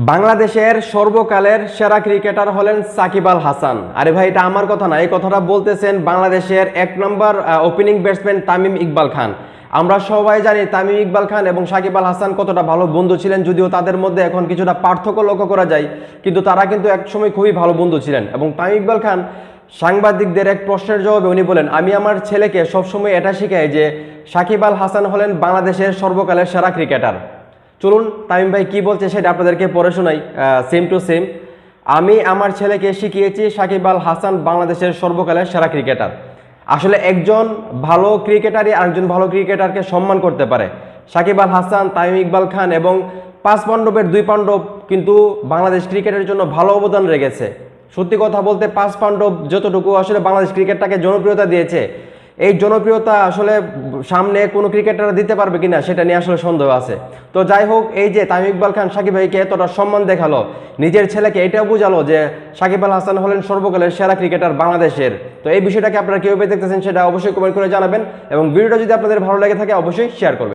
বাংলাদেশের সর্বকালের সেরা ক্রিকেটার হলেন সাকিব আল হাসান। আরে ভাই, এটা আমার কথা না, এই কথাটা বলতেছেন বাংলাদেশের 1 নম্বর ওপেনিং ব্যাটসম্যান তামিম ইকবাল খান। আমরা সবাই জানি তামিম ইকবাল খান এবং সাকিব আল হাসান কতটা ভালো বন্ধু ছিলেন, যদিও তাদের মধ্যে এখন কিছুটা পার্থক্য লক্ষ্য করা যায়, কিন্তু তারা কিন্তু একসময় খুবই ভালো বন্ধু ছিলেন। এবং তামিম ইকবাল খান সাংবাদিকদের এক প্রশ্নের জবাবে উনি বলেন, আমি আমার ছেলেকে সবসময় এটা শিখাই যে সাকিব আল হাসান হলেন বাংলাদেশের সর্বকালের সেরা ক্রিকেটার। চলুন তামিম ভাই কি বলছে সেটা আপনাদেরকে পড়ে শোনাই, সেম টু সেম। আমি আমার ছেলেকে শিখিয়েছি সাকিব আল হাসান বাংলাদেশের সর্বকালের সেরা ক্রিকেটার। আসলে একজন ভালো ক্রিকেটারই আরেকজন ভালো ক্রিকেটারকে সম্মান করতে পারে। সাকিব আল হাসান, তামিম ইকবাল খান এবং 5 পাণ্ডবের 2 পাণ্ডব কিন্তু বাংলাদেশ ক্রিকেটের জন্য ভালো অবদান রেখেছে। সত্যি কথা বলতে 5 পাণ্ডব যতটুকু আসলে বাংলাদেশ ক্রিকেটটাকে জনপ্রিয়তা দিয়েছে, এই জনপ্রিয়তা আসলে সামনে কোনো ক্রিকেটার দিতে পারবে কিনা সেটা নিয়ে আসলে সন্দেহ আছে। তো যাই হোক, এই যে তামিম ইকবাল খান সাকিব ভাইকে এতটা সম্মান দেখালো, নিজের ছেলেকে এটাও বোঝালো যে সাকিব আল হাসান হলেন সর্বকালের সেরা ক্রিকেটার বাংলাদেশের। তো এই বিষয়টাকে আপনারা কীভাবে দেখতেছেন সেটা অবশ্যই কমেন্ট করে জানাবেন, এবং ভিডিওটা যদি আপনাদের ভালো লেগে থাকে অবশ্যই শেয়ার করবেন।